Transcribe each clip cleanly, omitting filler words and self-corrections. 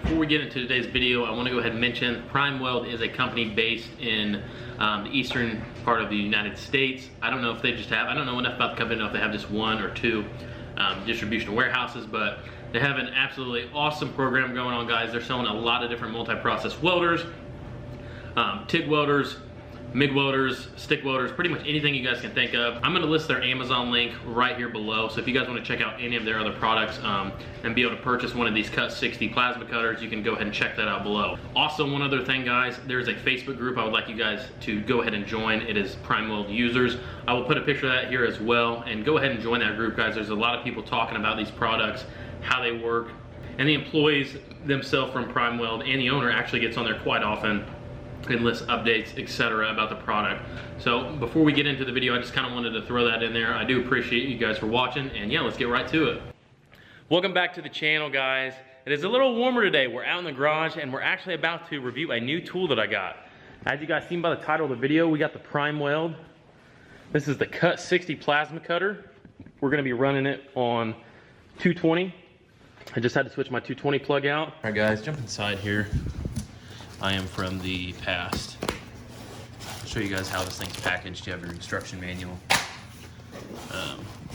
Before we get into today's video, I want to go ahead and mention Weld is a company based in the eastern part of the United States. I don't know if they just have, I don't know enough about the company to know if they have just one or two distribution warehouses, but they have an absolutely awesome program going on, guys. They're selling a lot of different multi-process welders, TIG welders, MIG welders, stick welders, pretty much anything you guys can think of. I'm gonna list their Amazon link right here below, so if you guys wanna check out any of their other products and be able to purchase one of these CUT60 plasma cutters, you can go ahead and check that out below. Also, one other thing, guys, there's a Facebook group I would like you guys to go ahead and join. It is Weld users. I will put a picture of that here as well, and go ahead and join that group, guys. There's a lot of people talking about these products, how they work, and the employees themselves from Weld and the owner actually gets on there quite often and lists updates, etc. about the product. So before we get into the video, I just kind of wanted to throw that in there. I do appreciate you guys for watching, and yeah, let's get right to it. Welcome back to the channel, guys. It is a little warmer today. We're out in the garage and we're actually about to review a new tool that I got. As you guys seen by the title of the video, we got the Weld. This is the CUT60 plasma cutter. We're gonna be running it on 220. I just had to switch my 220 plug out. All right, guys, jump inside here. I am from the past. I'll show you guys how this thing's packaged. You have your instruction manual.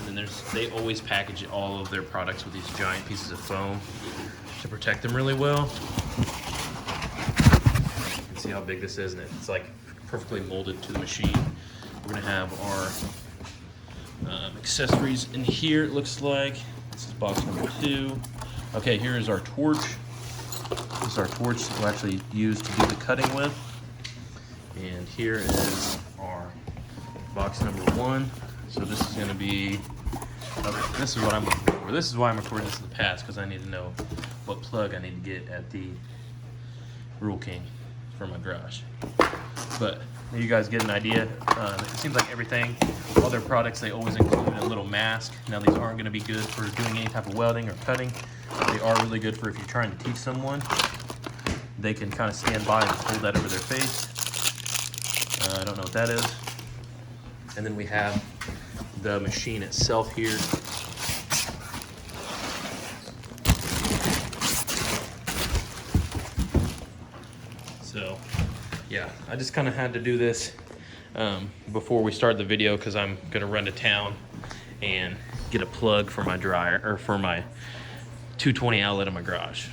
And then they always package all of their products with these giant pieces of foam to protect them really well. You can see how big this is, and it's like perfectly molded to the machine. We're gonna have our accessories in here, it looks like. This is box number 2. Okay, here is our torch. This is our torch that we'll actually use to do the cutting with. And here is our box number 1. So this is going to be, this is what I'm looking for. This is why I'm recording this in the past, because I need to know what plug I need to get at the Rule King for my garage. But you guys get an idea. It seems like everything, all their products, they always include a little mask. Now these aren't going to be good for doing any type of welding or cutting. They are really good for if you're trying to teach someone. They can kind of stand by and hold that over their face. I don't know what that is. And then we have the machine itself here. So, yeah, I just kind of had to do this before we start the video because I'm going to run to town and get a plug for my dryer, or for my 220 outlet in my garage.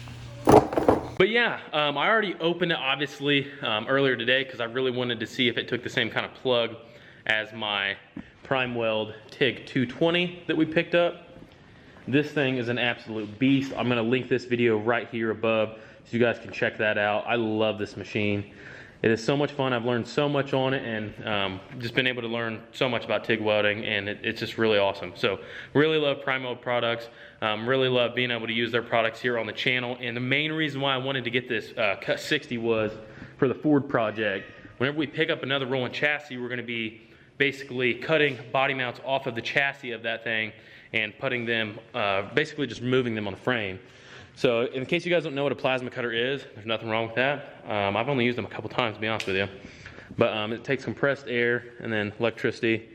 But yeah, I already opened it obviously earlier today because I really wanted to see if it took the same kind of plug as my Weld TIG 220 that we picked up. This thing is an absolute beast. I'm gonna link this video right here above so you guys can check that out. I love this machine. It is so much fun. I've learned so much on it, and just been able to learn so much about TIG welding, and it's just really awesome. So really love Weld products. Really love being able to use their products here on the channel. And the main reason why I wanted to get this CUT60 was for the Ford project. Whenever we pick up another rolling chassis, we're gonna be basically cutting body mounts off of the chassis of that thing and putting them, basically just moving them on the frame. So in case you guys don't know what a plasma cutter is, there's nothing wrong with that. I've only used them a couple times, to be honest with you. But it takes compressed air and then electricity.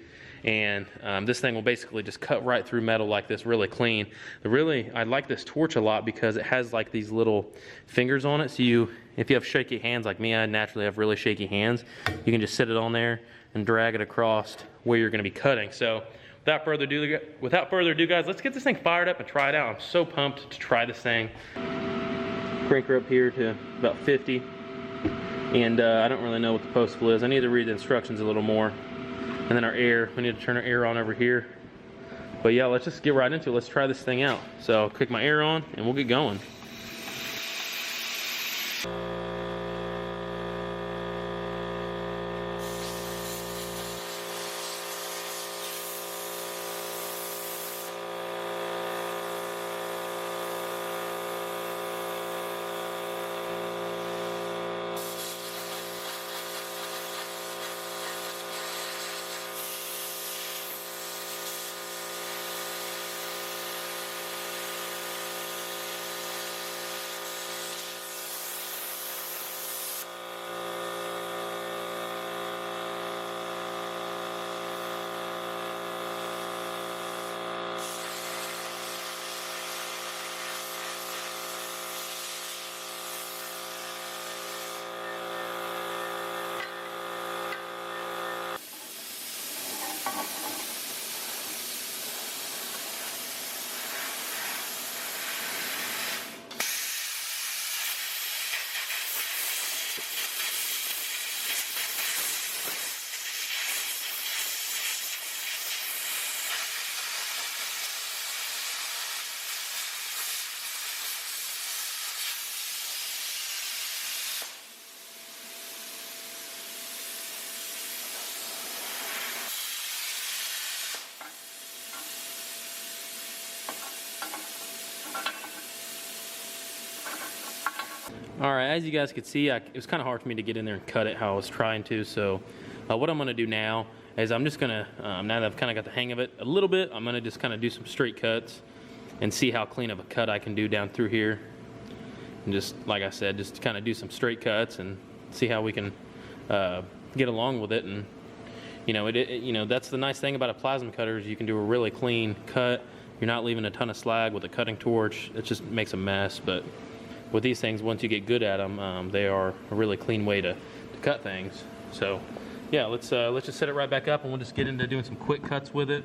And this thing will basically just cut right through metal like this, really clean. I like this torch a lot because it has like these little fingers on it. So if you have shaky hands like me, I naturally have really shaky hands, you can just sit it on there and drag it across where you're gonna be cutting. So without further ado, guys, let's get this thing fired up and try it out. I'm so pumped to try this thing. Crank her up here to about 50. And I don't really know what the postal is. I need to read the instructions a little more. And then our air, we need to turn our air on over here. But yeah, let's just get right into it. Let's try this thing out. So I'll click my air on and we'll get going. All right, as you guys could see, it was kind of hard for me to get in there and cut it how I was trying to. So what I'm gonna do now is I'm just gonna, now that I've kind of got the hang of it a little bit, I'm gonna just kind of do some straight cuts and see how clean of a cut I can do down through here. And just, like I said, just kind of do some straight cuts and see how we can get along with it. And you know, you know, that's the nice thing about a plasma cutter is you can do a really clean cut. You're not leaving a ton of slag with a cutting torch. It just makes a mess. But with these things, once you get good at them, they are a really clean way to cut things. So yeah, let's just set it right back up and we'll just get into doing some quick cuts with it.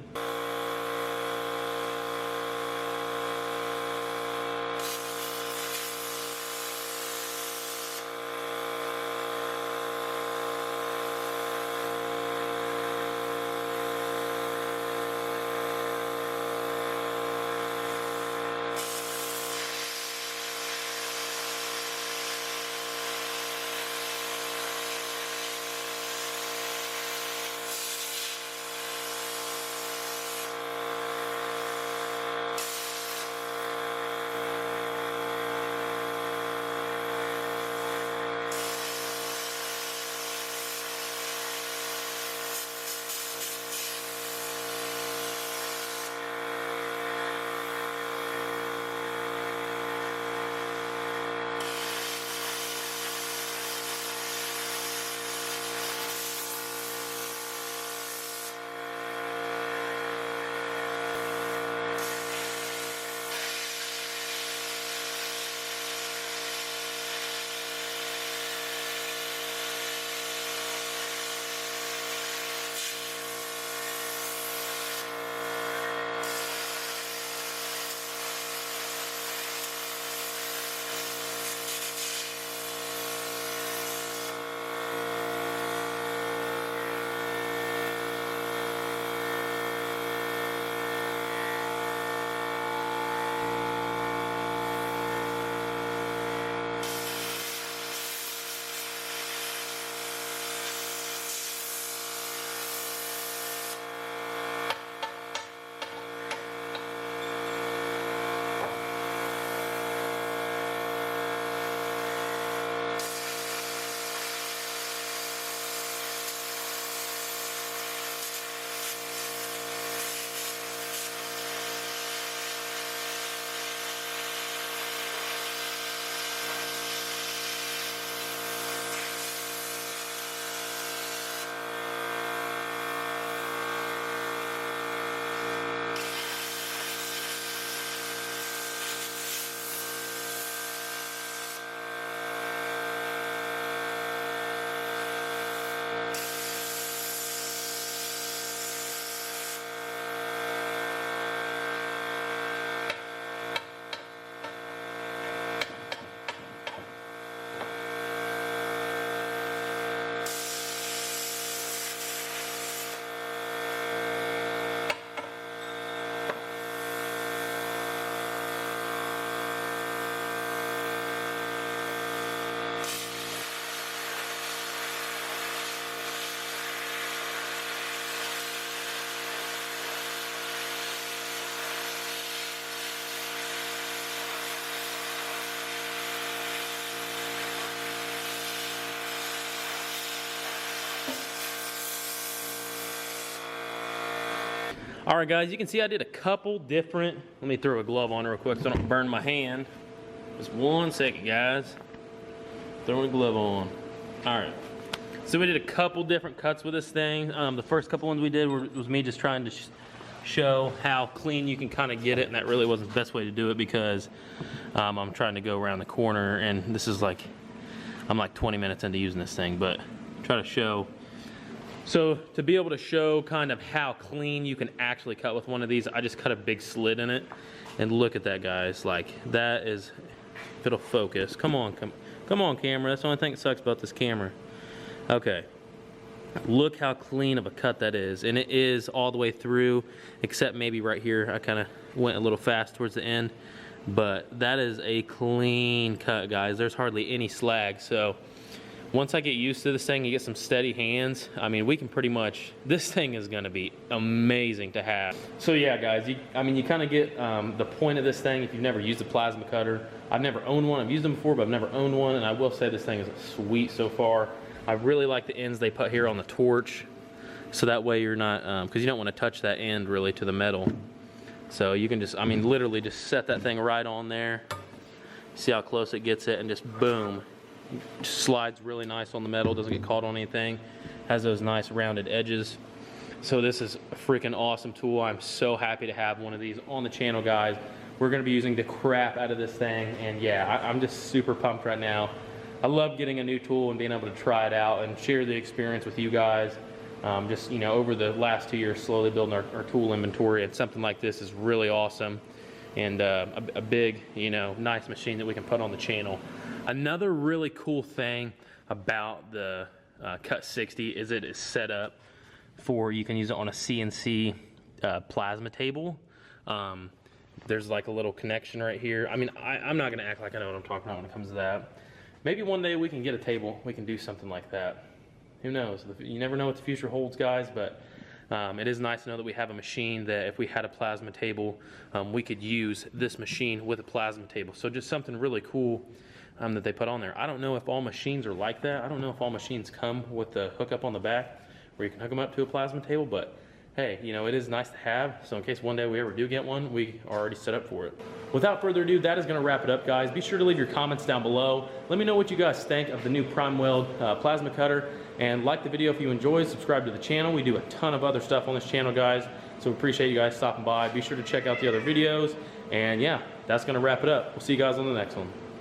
All right, guys, you can see I did a couple different, let me throw a glove on real quick so I don't burn my hand. Just 1 second, guys. Throwing a glove on. All right. So we did a couple different cuts with this thing. The first couple ones we did was me just trying to show how clean you can kind of get it, and that really wasn't the best way to do it because I'm trying to go around the corner, and this is like, I'm like 20 minutes into using this thing, but try to show. So to be able to show kind of how clean you can actually cut with one of these, I just cut a big slit in it, and look at that, guys. Like, that is, if it'll focus, come on camera. That's the only thing that sucks about this camera. Okay, look how clean of a cut that is, and it is all the way through, except maybe right here. I kind of went a little fast towards the end, but that is a clean cut, guys. There's hardly any slag. So once I get used to this thing, you get some steady hands. I mean, we can pretty much, this thing is gonna be amazing to have. So yeah, guys, you kind of get the point of this thing if you've never used a plasma cutter. I've never owned one. I've used them before, but I've never owned one, and I will say this thing is sweet so far. I really like the ends they put here on the torch, so that way you're not, because you don't want to touch that end really to the metal. So you can just, I mean, literally just set that thing right on there. See how close it gets it, and just boom. Just slides really nice on the metal, doesn't get caught on anything. Has those nice rounded edges. So this is a freaking awesome tool. I'm so happy to have one of these on the channel, guys. We're gonna be using the crap out of this thing, and yeah, I'm just super pumped right now. I love getting a new tool and being able to try it out and share the experience with you guys. Just, you know, over the last 2 years, slowly building our tool inventory, and something like this is really awesome. And a big, you know, nice machine that we can put on the channel. Another really cool thing about the CUT60 is it is set up for, you can use it on a CNC plasma table. There's like a little connection right here. I mean, I'm not gonna act like I know what I'm talking about when it comes to that. Maybe one day we can get a table, we can do something like that. Who knows? You never know what the future holds, guys, but it is nice to know that we have a machine that if we had a plasma table, we could use this machine with a plasma table. So just something really cool that they put on there. I don't know if all machines are like that. I don't know if all machines come with the hookup on the back where you can hook them up to a plasma table, but hey, you know, it is nice to have. So in case one day we ever do get one, we are already set up for it. Without further ado, that is gonna wrap it up, guys. Be sure to leave your comments down below. Let me know what you guys think of the new Prime Weld plasma cutter, and like the video if you enjoyed, subscribe to the channel. We do a ton of other stuff on this channel, guys, so we appreciate you guys stopping by. Be sure to check out the other videos, and yeah, that's gonna wrap it up. We'll see you guys on the next one.